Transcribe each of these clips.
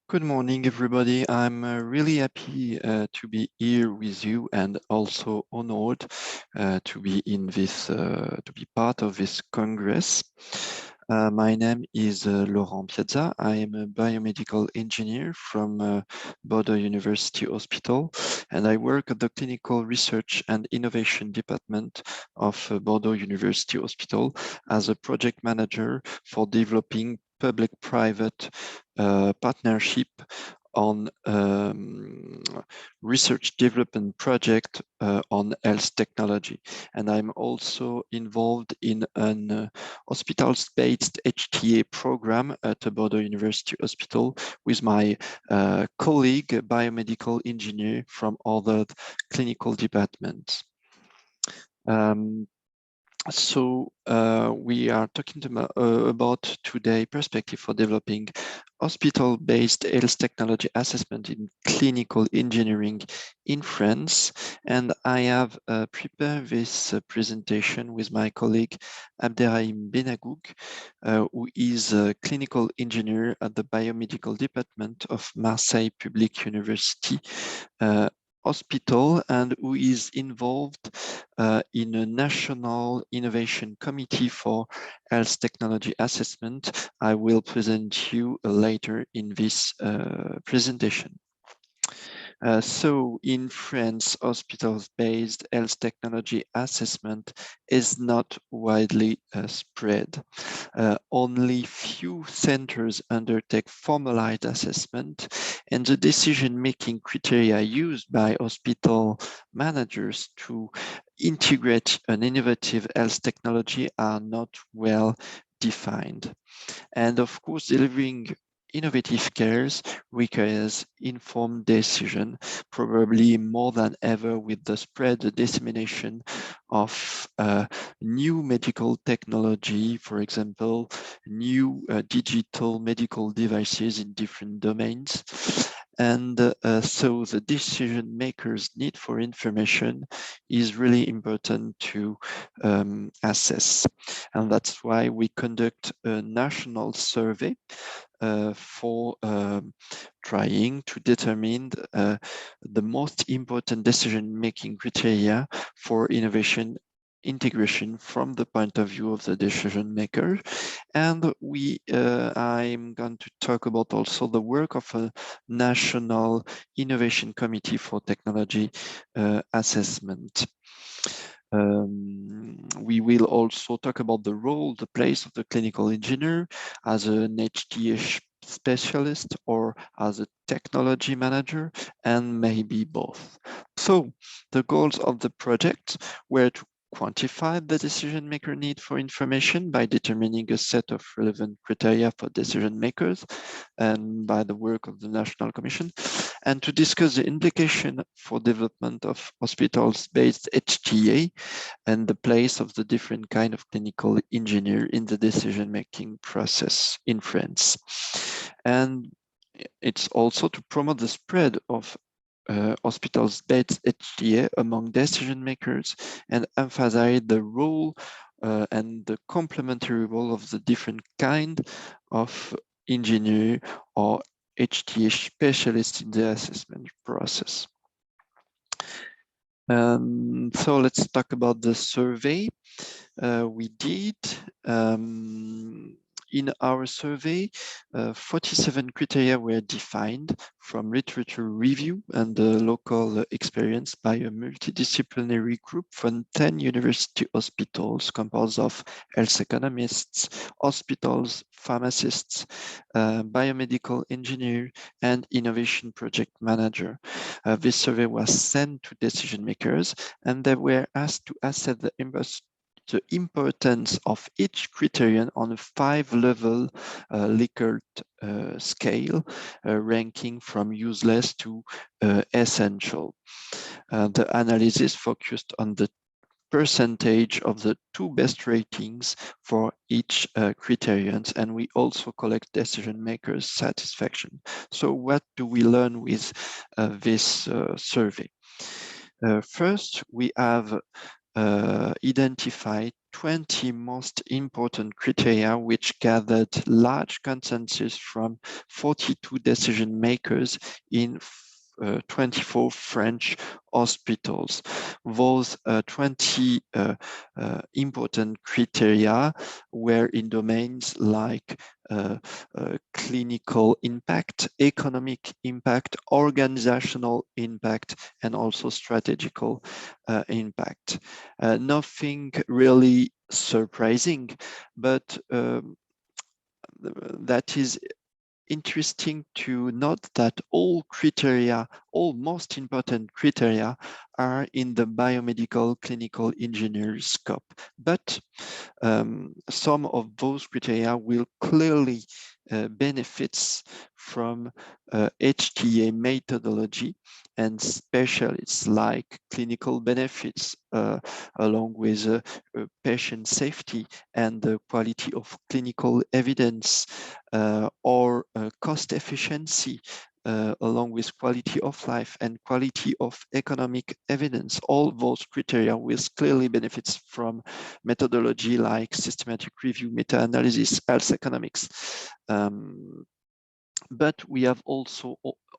Good morning, everybody. I'm really happy to be here with you and also honored to be in this, to be part of this Congress. My name is Laurent Piazza. I am a biomedical engineer from Bordeaux University Hospital, and I work at the Clinical Research and Innovation Department of Bordeaux University Hospital as a project manager for developing public-private partnership on research development project on health technology. And I'm also involved in an hospitals-based HTA program at the Bordeaux University Hospital with my colleague, biomedical engineer from other clinical departments. So we are talking about today perspective for developing hospital-based health technology assessment in clinical engineering in France. And I have prepared this presentation with my colleague Abderrahim Benagoug, who is a clinical engineer at the biomedical department of Marseille Public University Hospital, and who is involved in a national innovation committee for health technology assessment. I will present you later in this presentation. So in France, hospitals-based health technology assessment is not widely spread. Only few centers undertake formalized assessment, and the decision-making criteria used by hospital managers to integrate an innovative health technology are not well defined. And of course, delivering innovative cares requires informed decision, probably more than ever with the spread, the dissemination of new medical technology, for example, new digital medical devices in different domains. And so the decision makers' need for information is really important to assess. And that's why we conduct a national survey for trying to determine the most important decision-making criteria for innovation integration from the point of view of the decision maker. And I'm going to talk about also the work of a national innovation committee for technology assessment. We will also talk about the role, the place of the clinical engineer as an HTA specialist or as a technology manager, and maybe both. So the goals of the project were to quantify the decision maker need for information by determining a set of relevant criteria for decision makers and by the work of the National Commission, and to discuss the implication for development of hospitals-based HTA and the place of the different kind of clinical engineer in the decision-making process in France. And it's also to promote the spread of hospitals-based HTA among decision makers and emphasize the role and the complementary role of the different kind of engineer or HTA specialists in the assessment process. So let's talk about the survey we did. In our survey, 47 criteria were defined from literature review and the local experience by a multidisciplinary group from 10 university hospitals composed of health economists, hospitals, pharmacists, biomedical engineer, and innovation project manager. This survey was sent to decision makers, and they were asked to assess the importance of each criterion on a 5-level Likert scale, ranking from useless to essential. The analysis focused on the percentage of the 2 best ratings for each criterion, and we also collect decision makers' satisfaction. So what do we learn with this survey? First, we have identified 20 most important criteria which gathered large consensus from 42 decision makers in 24 French hospitals. Those 20 important criteria were in domains like clinical impact, economic impact, organizational impact, and also strategical impact. Nothing really surprising, but that is interesting to note that all criteria, all most important criteria are in the biomedical clinical engineer scope. But some of those criteria will clearly benefits from HTA methodology, and specialists like clinical benefits along with patient safety and the quality of clinical evidence or cost efficiency along with quality of life and quality of economic evidence. All those criteria will clearly benefit from methodology like systematic review, meta-analysis, health economics. But we have also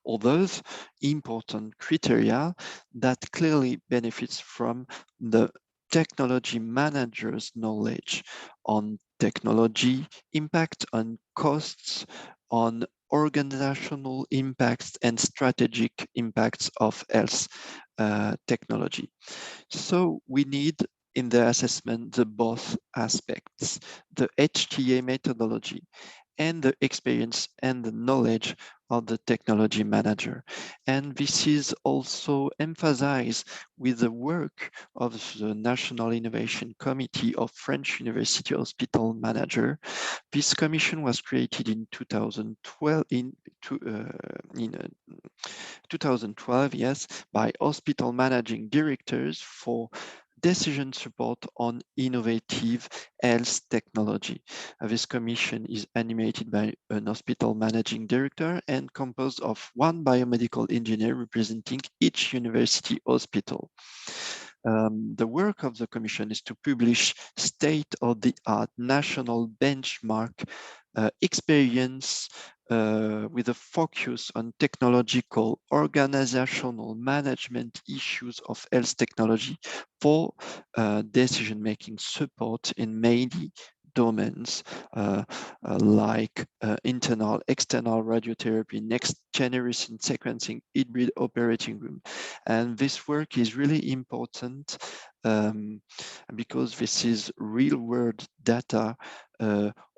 others important criteria that clearly benefits from the technology manager's knowledge on technology impact, on costs, on organizational impacts and strategic impacts of health technology. So we need in the assessment the both aspects, the HTA methodology and the experience and the knowledge of the technology manager. And this is also emphasized with the work of the National Innovation Committee of French University Hospital Manager. This commission was created in 2012, in 2012, yes, by hospital managing directors for decision support on innovative health technology. This commission is animated by an hospital managing director and composed of one biomedical engineer representing each university hospital. The work of the commission is to publish state-of-the-art national benchmark experience with a focus on technological, organizational management issues of health technology for decision-making support in many domains like internal, external radiotherapy, next generation sequencing, hybrid operating room. And this work is really important because this is real world data,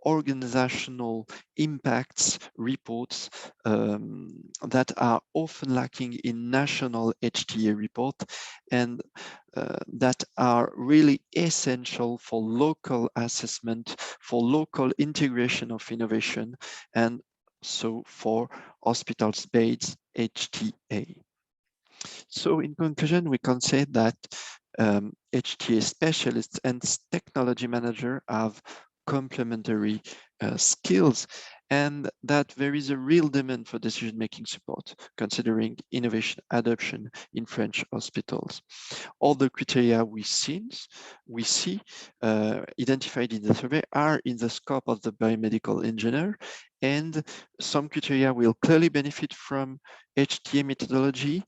organizational impacts reports that are often lacking in national HTA report and that are really essential for local assessment, for local integration of innovation, and so for hospitals-based HTA. So in conclusion, we can say that HTA specialists and technology manager have complementary skills, and that there is a real demand for decision-making support, considering innovation adoption in French hospitals. All the criteria we see identified in the survey are in the scope of the biomedical engineer, and some criteria will clearly benefit from HTA methodology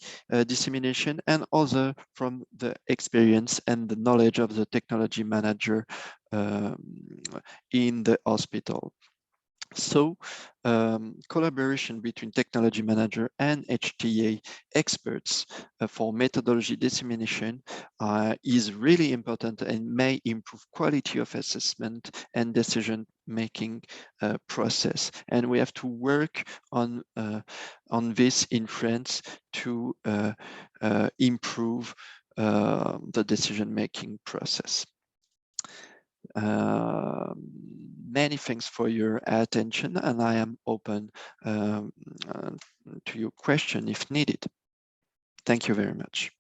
dissemination, and other from the experience and the knowledge of the technology manager in the hospital. So collaboration between technology manager and HTA experts for methodology dissemination is really important and may improve quality of assessment and decision-making process. And we have to work on this in France to improve the decision-making process. Many thanks for your attention, and I am open to your question if needed. Thank you very much.